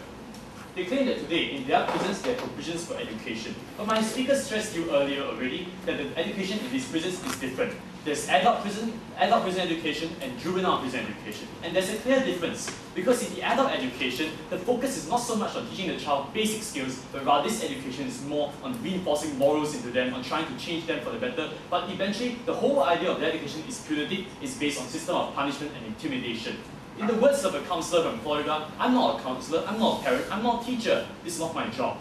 They claim that today, in their prisons, there are provisions for education. But my speaker stressed you earlier already that the education in these prisons is different. There's adult prison education and juvenile prison education. And there's a clear difference, because in the adult education, the focus is not so much on teaching the child basic skills, but rather this education is more on reinforcing morals into them, on trying to change them for the better. But eventually, the whole idea of the education is punitive, is based on system of punishment and intimidation. In the words of a counselor from Florida, I'm not a counselor, I'm not a parent, I'm not a teacher. This is not my job.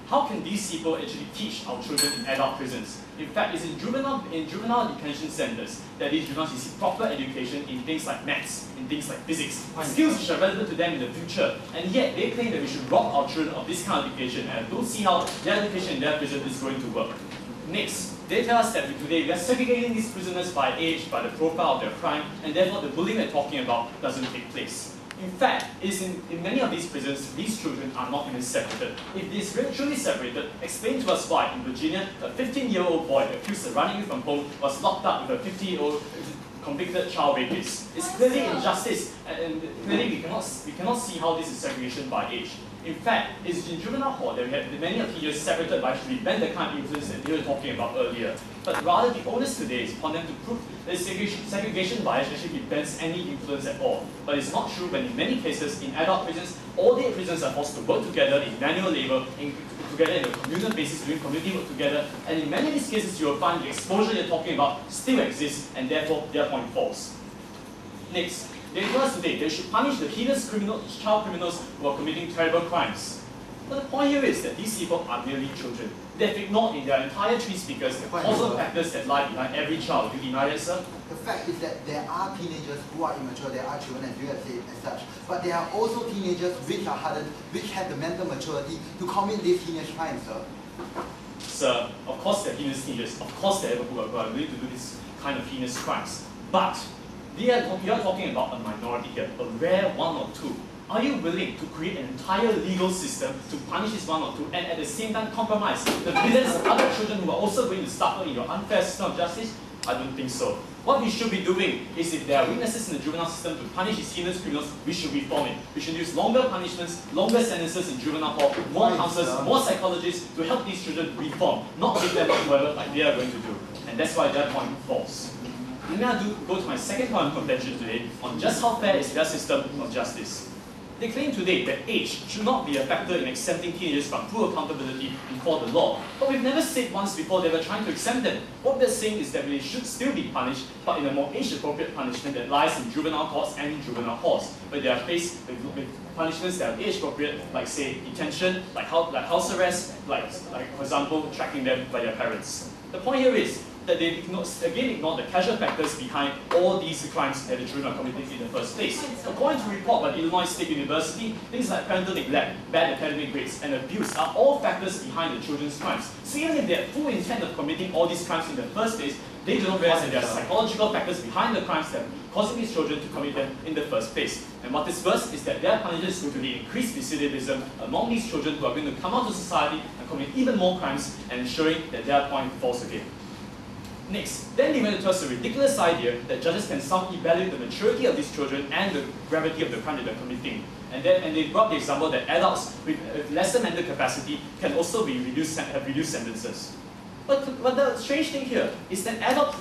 How can these people actually teach our children in adult prisons? In fact, it's in juvenile detention centers that these juveniles receive proper education in things like maths, in things like physics, skills which are relevant to them in the future. And yet, they claim that we should rob our children of this kind of education, and I don't see how their education in their prison is going to work. Next, they tell us that today we are segregating these prisoners by age, by the profile of their crime, and therefore the bullying we're talking about doesn't take place. In fact, in many of these prisons, these children are not even separated. If this is truly separated, explain to us why in Virginia, a 15-year-old boy accused of running away from home was locked up with a 50-year-old convicted child rapist. It's clearly injustice, and clearly we cannot see how this is segregation by age. In fact, it's in juvenile hall that we have many of teenagers separated by to prevent the kind of influence that they were talking about earlier. But rather, the onus today is upon them to prove that segregation bias actually prevents any influence at all. But it's not true when in many cases, in adult prisons, all the prisons are forced to work together in manual labor, together in a communal basis, doing community work together, and in many of these cases, you will find the exposure you're talking about still exists, and therefore their point falls. Next, they tell us today they should punish the heinous child criminals who are committing terrible crimes. But the point here is that these people are merely children. They've ignored in their entire three speakers the causal factors that lie behind every child. Do you deny that, sir? The fact is that there are teenagers who are immature, there are children, as you have said, as such. But there are also teenagers which are hardened, which have the mental maturity to commit these teenage crimes, sir. Sir, of course they're heinous teenagers. Of course they're who are willing to do this kind of heinous crimes. But we are talking about a minority here, a rare one or two. Are you willing to create an entire legal system to punish this one or two and at the same time compromise the billions of other children who are also going to suffer in your unfair system of justice? I don't think so. What we should be doing is, if there are weaknesses in the juvenile system to punish these heinous criminals, we should reform it. We should use longer punishments, longer sentences in juvenile hall, more counselors, more psychologists to help these children reform, not give them whatever like they are going to do. And that's why their point falls. Let me now go to my second point of contention today on just how fair is their system of justice. They claim today that age should not be a factor in exempting teenagers from full accountability before the law. But we've never said once before they were trying to exempt them. What we're saying is that they should still be punished, but in a more age-appropriate punishment that lies in juvenile courts and in juvenile halls, where they are faced with punishments that are age-appropriate, like say detention, like house arrest, like for example tracking them by their parents. The point here is that they ignore the casual factors behind all these crimes that the children are committing in the first place. According to a report by the Illinois State University, things like parental neglect, bad academic grades, and abuse are all factors behind the children's crimes. So even if they have full intent of committing all these crimes in the first place, they do not realize that there are psychological factors behind the crimes that are causing these children to commit them in the first place. And what is worse is that their punishment is going to be increased recidivism among these children who are going to come out to society and commit even more crimes, and ensuring that their point falls again. Next, then they went to tell us a ridiculous idea that judges can somehow evaluate the maturity of these children and the gravity of the crime that they're committing. And they brought the example that adults with lesser mental capacity can also be have reduced sentences. But the strange thing here is that adult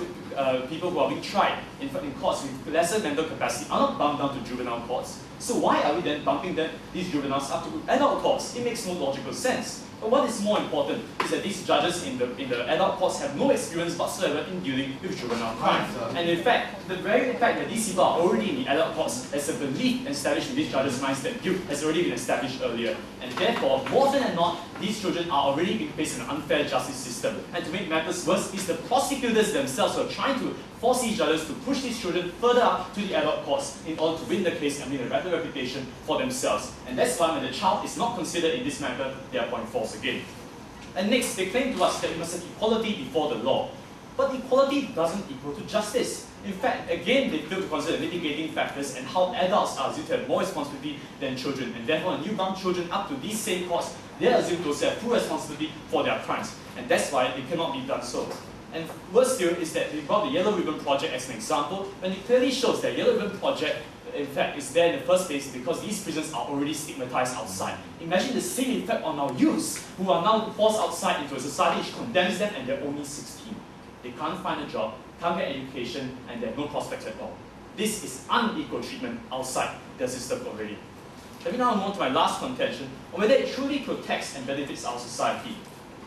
people who are being tried in courts with lesser mental capacity are not bumped down to juvenile courts. So why are we then bumping these juveniles up to adult courts? It makes no logical sense. But what is more important is that these judges in the adult courts have no experience whatsoever in dealing with juvenile crime. And in fact, the very fact that these people are already in the adult courts has a belief established in these judges' minds that guilt has already been established earlier. And therefore, more often than not, these children are already being faced in an unfair justice system. And to make matters worse, it's the prosecutors themselves who are trying to force these judges to push these children further up to the adult courts in order to win the case and win a better reputation for themselves. And that's why when the child is not considered in this matter, their point falls again. And next, they claim to us that we must have equality before the law. But equality doesn't equal to justice. In fact, again, they fail to consider mitigating factors and how adults are assumed to have more responsibility than children, and therefore when you bump children up to these same courts, they are assumed to have full responsibility for their crimes, and that's why it cannot be done so. And worse still is that they brought the Yellow Ribbon Project as an example, when it clearly shows that Yellow Ribbon Project in fact is there in the first place because these prisons are already stigmatized outside. Imagine the same effect on our youths who are now forced outside into a society which condemns them and they're only 16. They can't find a job, can't get education, and they have no prospects at all. This is unequal treatment outside the system already. Let me now move on to my last contention on whether it truly protects and benefits our society.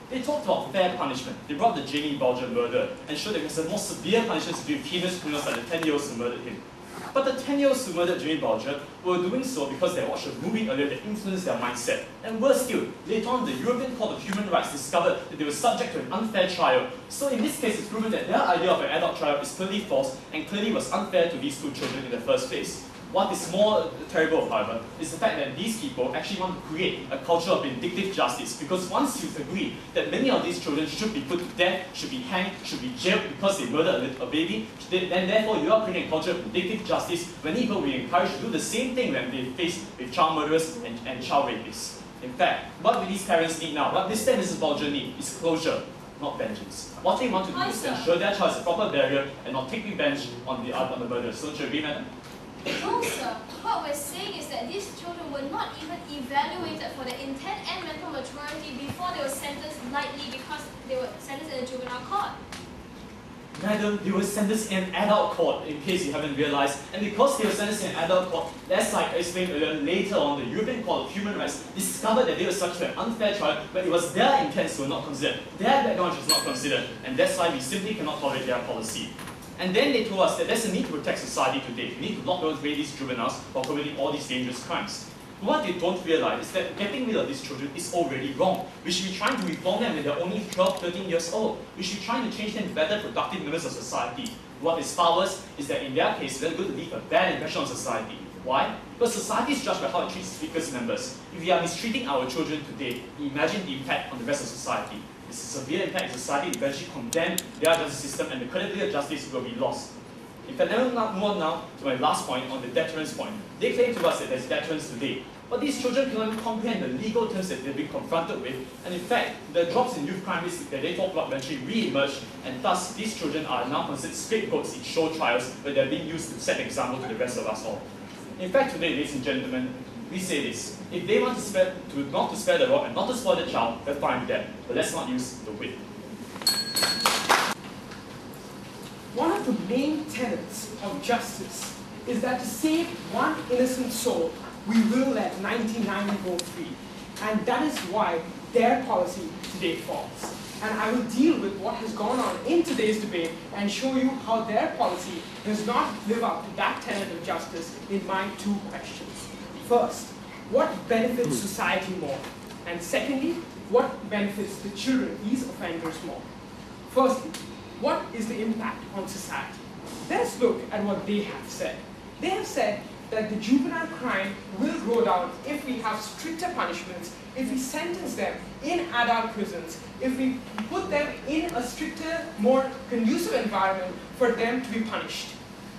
They talked about fair punishment. They brought the Jamie Bulger murder and showed that there's a more severe punishment to give heinous criminals like the 10-year-olds who murdered him. But the 10-year-olds who murdered Jamie Bulger were doing so because they watched a movie earlier that influenced their mindset. And worse still, later on the European Court of Human Rights discovered that they were subject to an unfair trial. So in this case, it's proven that their idea of an adult trial is clearly false and clearly was unfair to these two children in the first place. What is more terrible, however, is the fact that these people actually want to create a culture of vindictive justice, because once you agree that many of these children should be put to death, should be hanged, should be jailed because they murdered a baby, then therefore you are creating a culture of vindictive justice when people will be encouraged to do the same thing when they face with child murderers and child rapists. In fact, what these parents need now, what this and Mrs. Bulger need, is closure, not vengeance. What they want to do is ensure their child is a proper barrier and not take revenge on the murderers. Don't you agree, madam? No, sir. What we're saying is that these children were not even evaluated for their intent and mental maturity before they were sentenced lightly because they were sentenced in a juvenile court. Madam, they were sentenced in an adult court, in case you haven't realized. And because they were sentenced in an adult court, that's like I explained earlier, later on, the European Court of Human Rights discovered that they were subject to an unfair trial, but it was their intents who were not considered. Their background was not considered, and that's why we simply cannot tolerate their policy. And then they told us that there's a need to protect society today. We need to lock away these juveniles for committing all these dangerous crimes. But what they don't realize is that getting rid of these children is already wrong. We should be trying to reform them when they're only 12, 13 years old. We should be trying to change them to better, productive members of society. What is far worse is that in their case, they're going to leave a bad impression on society. Why? Because society is judged by how it treats its weakest members. If we are mistreating our children today, imagine the impact on the rest of society. This is a severe impact in society, eventually condemn their justice system, and the credibility of justice will be lost. In fact, let me move on now to my last point on the deterrence point. They claim to us that there's deterrence today, but these children cannot even comprehend the legal terms that they've been confronted with, and in fact, the drops in youth crime risk that they talk about eventually re-emerge, and thus these children are now considered scapegoats in show trials where they're being used to set an example to the rest of us all. In fact, today, ladies and gentlemen, we say this: if they want not to spare the rod and not to spoil the child, we're fine with that, but let's not use the whip. One of the main tenets of justice is that to save one innocent soul, we will let 99 go free. And that is why their policy today falls. And I will deal with what has gone on in today's debate and show you how their policy does not live up to that tenet of justice in my two questions. First, what benefits society more? And secondly, what benefits the children, these offenders, more? Firstly, what is the impact on society? Let's look at what they have said. They have said that the juvenile crime will go down if we have stricter punishments, if we sentence them in adult prisons, if we put them in a stricter, more conducive environment for them to be punished.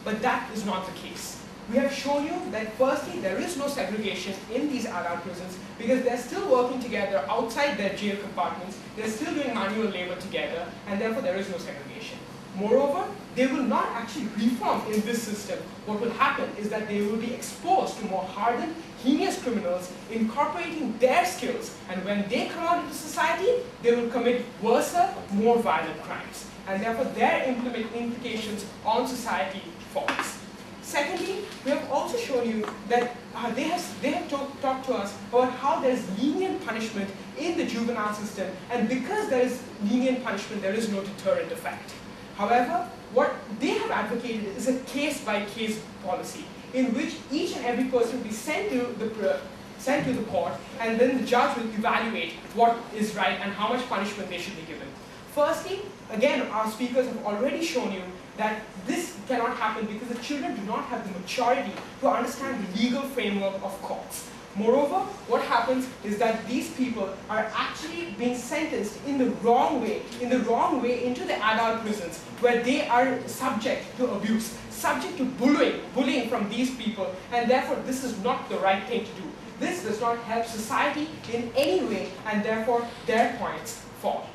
But that is not the case. We have shown you that firstly, there is no segregation in these adult prisons because they're still working together outside their jail compartments, they're still doing manual labor together, and therefore there is no segregation. Moreover, they will not actually reform in this system. What will happen is that they will be exposed to more hardened, heinous criminals, incorporating their skills, and when they come out into society, they will commit worse, more violent crimes. And therefore their implications on society falls. Secondly, we have also shown you that they have talked to us about how there is lenient punishment in the juvenile system, and because there is lenient punishment, there is no deterrent effect. However, what they have advocated is a case-by-case policy, in which each and every person will be sent to the court, and then the judge will evaluate what is right and how much punishment they should be given. Firstly, again, our speakers have already shown you that this cannot happen because the children do not have the maturity to understand the legal framework of courts. Moreover, what happens is that these people are actually being sentenced in the wrong way into the adult prisons, where they are subject to abuse, subject to bullying from these people, and therefore this is not the right thing to do. This does not help society in any way, and therefore their points fall.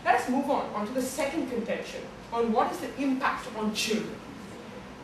Let us move on to the second contention, on what is the impact on children.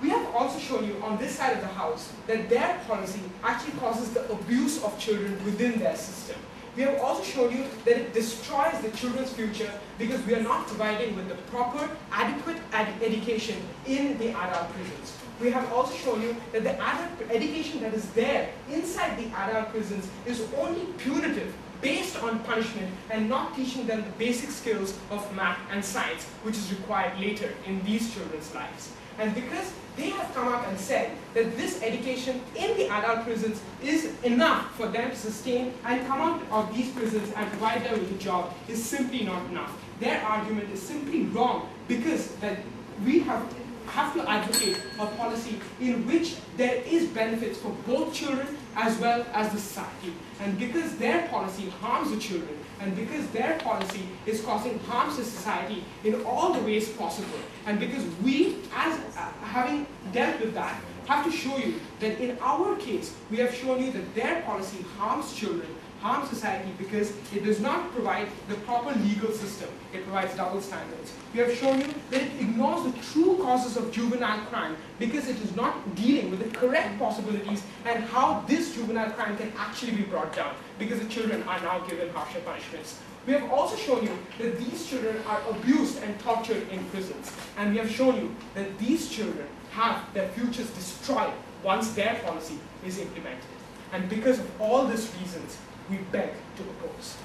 We have also shown you on this side of the house that their policy actually causes the abuse of children within their system. We have also shown you that it destroys the children's future because we are not providing with the proper, adequate education in the adult prisons. We have also shown you that the adult education that is there inside the adult prisons is only punitive, based on punishment, and not teaching them the basic skills of math and science, which is required later in these children's lives. And because they have come up and said that this education in the adult prisons is enough for them to sustain and come out of these prisons and provide them with a job is simply not enough. Their argument is simply wrong, because that we have to advocate a policy in which there is benefits for both children as well as the society. And because their policy harms the children, and because their policy is causing harm to society in all the ways possible, and because we, as having dealt with that, have to show you that in our case, we have shown you that their policy harms children, harms society, because it does not provide the proper legal system. It provides double standards. We have shown you that it ignores the true causes of juvenile crime, because it is not dealing with the correct possibilities and how this juvenile crime can actually be brought down, because the children are now given harsher punishments. We have also shown you that these children are abused and tortured in prisons. And we have shown you that these children have their futures destroyed once their policy is implemented. And because of all these reasons, we beg to oppose.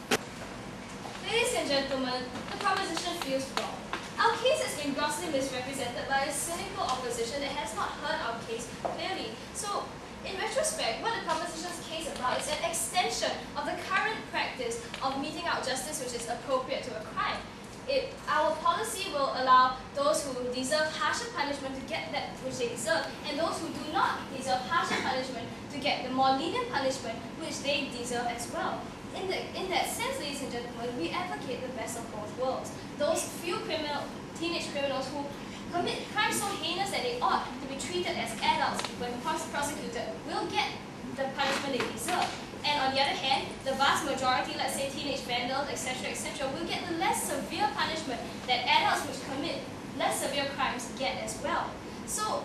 Ladies and gentlemen, the proposition feels wrong. Our case has been grossly misrepresented by a cynical opposition that has not heard our case clearly. So, in retrospect, what the proposition's case about is an extension of the current practice of meting out justice which is appropriate to a crime. Our policy will allow those who deserve harsher punishment to get that which they deserve, and those who do not deserve harsher punishment to get the more lenient punishment which they deserve as well. In that sense, ladies and gentlemen, we advocate the best of both worlds. Those few teenage criminals who commit crimes so heinous that they ought to be treated as adults when prosecuted will get the punishment they deserve. And on the other hand, the vast majority, let's say teenage vandals, etc., will get the less severe punishment that adults which commit less severe crimes get as well. So,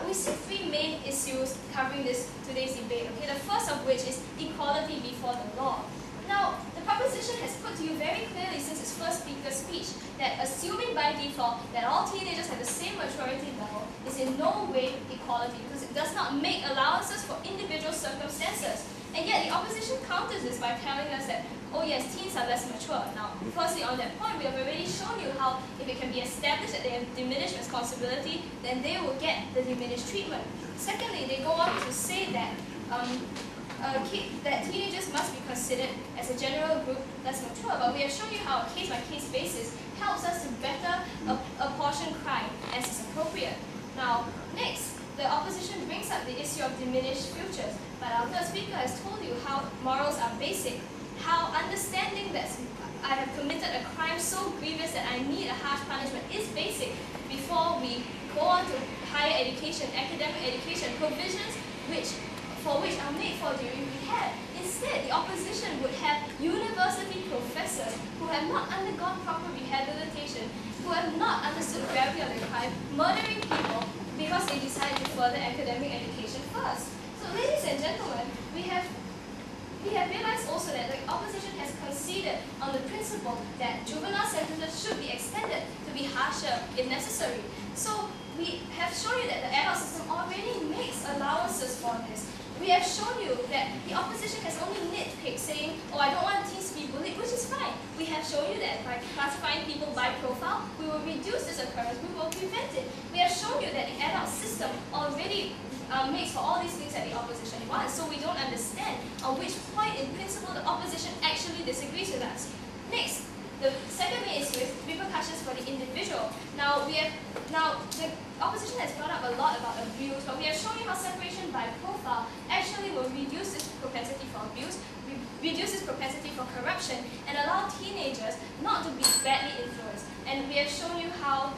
we see three main issues covering today's debate. Okay, the first of which is equality before the law. Now, the proposition has put to you very clearly since its first speaker's speech that assuming by default that all teenagers have the same maturity level is in no way equality, because it does not make allowances for individual circumstances. And yet the opposition counters this by telling us that, oh yes, teens are less mature. Now, firstly, on that point, we have already shown you how if it can be established that they have diminished responsibility, then they will get the diminished treatment. Secondly, they go on to say that that teenagers must be considered as a general group less mature, but we have shown you how a case-by-case basis helps us to better apportion crime as is appropriate. Now, next, the opposition brings up the issue of diminished futures, but our third speaker has told you how morals are basic, how understanding that I have committed a crime so grievous that I need a harsh punishment is basic before we go on to higher education, academic education, provisions for which are made for during rehab. Instead, the opposition would have university professors who have not undergone proper rehabilitation, who have not understood the gravity of the crime, murdering people because they decided to further academic education first. So, ladies and gentlemen, we have realized also that the opposition has conceded on the principle that juvenile sentences should be extended to be harsher if necessary. So, we have shown you that the adult system already makes allowances for this. We have shown you that the opposition has only nitpicked, saying, oh, I don't want teens to be bullied, which is fine. We have shown you that by classifying people by profile, we will reduce this occurrence, we will prevent it. We have shown you that the adult system already makes for all these things that the opposition wants, so we don't understand on which point in principle the opposition actually disagrees with us. Next, the second main issue is repercussions for the individual. Now the opposition has brought up a lot about abuse, but we have shown you how separation by profile actually will reduce this propensity for abuse, reduce this propensity for corruption, and allow teenagers not to be badly influenced. And we have shown you how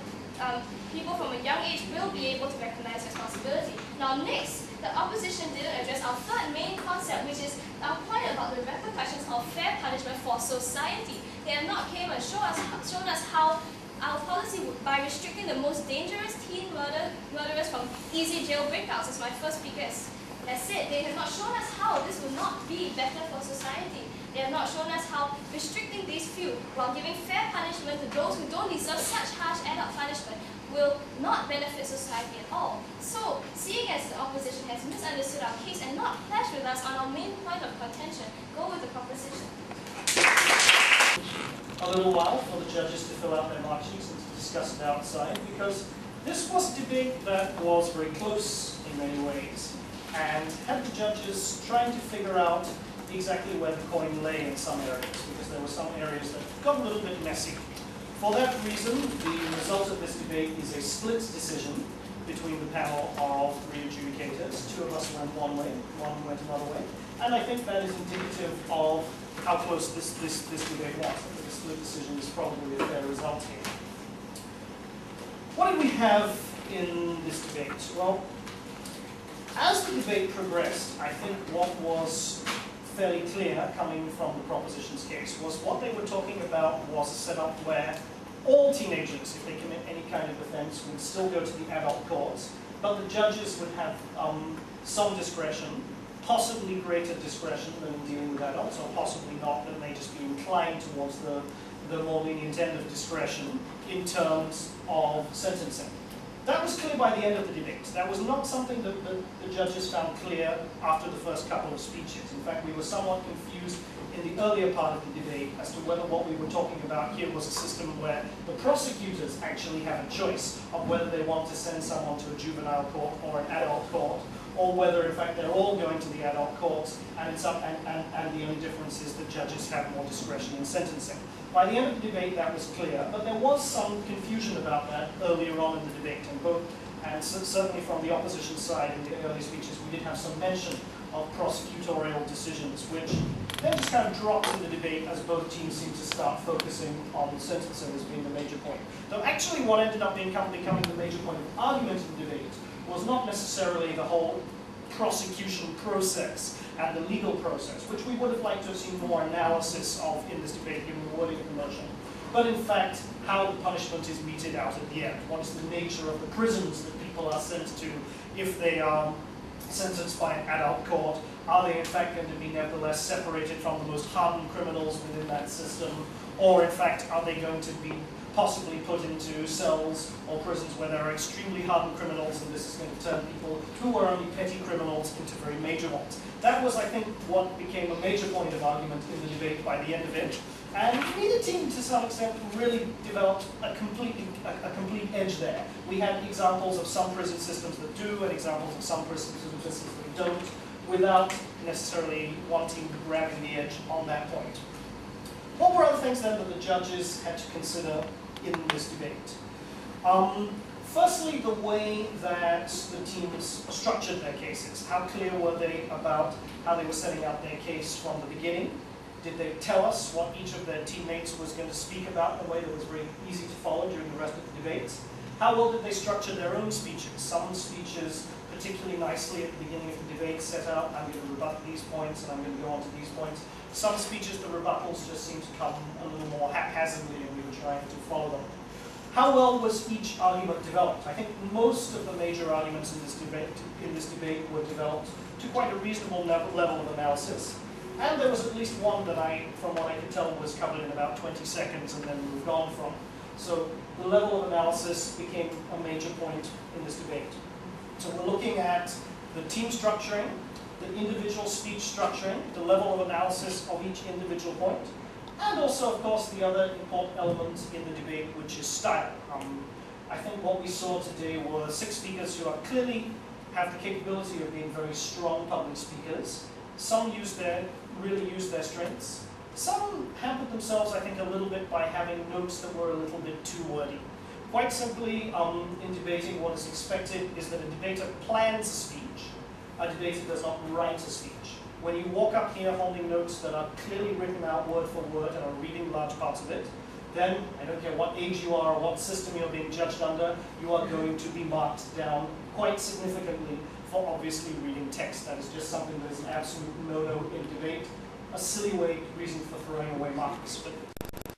people from a young age will be able to recognize responsibility. Now next, the opposition didn't address our third main concept, which is our point about the repercussions of fair punishment for society. They have not came and shown us how our policy, by restricting the most dangerous teen murderers from easy jail breakouts, as my first speaker has said, they have not shown us how this will not be better for society. They have not shown us how restricting these few, while giving fair punishment to those who don't deserve such harsh adult punishment, will not benefit society at all. So, seeing as the opposition has misunderstood our case and not clashed with us on our main point of contention, go with the proposition. A little while for the judges to fill out their mark sheets and to discuss it outside, because this was a debate that was very close in many ways and had the judges trying to figure out exactly where the coin lay in some areas, because there were some areas that got a little bit messy. For that reason, the result of this debate is a split decision between the panel of 3 adjudicators. 2 of us went one way, 1 went another way, and I think that is indicative of how close this debate was. I think a split decision is probably a fair result here. What did we have in this debate? Well, as the debate progressed, I think what was fairly clear coming from the proposition's case was what they were talking about was a setup where all teenagers, if they commit any kind of offense, would still go to the adult courts, but the judges would have some discretion, possibly greater discretion than in dealing with adults, or possibly not, that may just be inclined towards the more lenient end of discretion in terms of sentencing. That was clear by the end of the debate. That was not something that the judges found clear after the first couple of speeches. In fact, we were somewhat confused in the earlier part of the debate as to whether what we were talking about here was a system where the prosecutors actually have a choice of whether they want to send someone to a juvenile court or an adult court, or whether in fact they're all going to the adult courts, and the only difference is the judges have more discretion in sentencing. By the end of the debate, that was clear, but there was some confusion about that earlier on in the debate, and certainly from the opposition side in the early speeches, we did have some mention of prosecutorial decisions, which then just kind of dropped in the debate as both teams seemed to start focusing on sentencing as being the major point. So actually what ended up becoming the major point of argument in the debate was not necessarily the whole prosecution process and the legal process, which we would have liked to have seen more analysis of in this debate given the wording of the motion, but in fact how the punishment is meted out at the end. What is the nature of the prisons that people are sent to if they are sentenced by an adult court? Are they in fact going to be nevertheless separated from the most hardened criminals within that system? Or in fact are they going to be possibly put into cells or prisons where there are extremely hardened criminals, and this is going to turn people who are only petty criminals into very major ones? That was, I think, what became a major point of argument in the debate by the end of it. And neither team, to some extent, really developed a complete edge there. We had examples of some prison systems that do, and examples of some prison systems that don't, without necessarily wanting to grab the edge on that point. What were other things then that the judges had to consider in this debate? Firstly, the way that the teams structured their cases. How clear were they about how they were setting out their case from the beginning? Did they tell us what each of their teammates was going to speak about in a way that was very easy to follow during the rest of the debates? How well did they structure their own speeches? Some speeches particularly nicely at the beginning of the debate set out, I'm going to rebut these points and I'm going to go on to these points. Some speeches, the rebuttals just seemed to come a little more haphazardly and we were trying to follow them. How well was each argument developed? I think most of the major arguments in this debate were developed to quite a reasonable level of analysis. And there was at least one that from what I could tell, was covered in about 20 seconds and then moved on from. So the level of analysis became a major point in this debate. So we're looking at the team structuring, the individual speech structuring, the level of analysis of each individual point, and also, of course, the other important element in the debate, which is style. I think what we saw today were 6 speakers who are clearly have the capability of being very strong public speakers. Some really used their strengths. Some hampered themselves, I think, a little bit by having notes that were a little bit too wordy. Quite simply, in debating, what is expected is that a debater plans speech. A debater does not write a speech. When you walk up here holding notes that are clearly written out word for word and are reading large parts of it, then, I don't care what age you are or what system you're being judged under, you are going to be marked down quite significantly for obviously reading text. That is just something that is an absolute no-no in debate. A silly reason for throwing away marks, but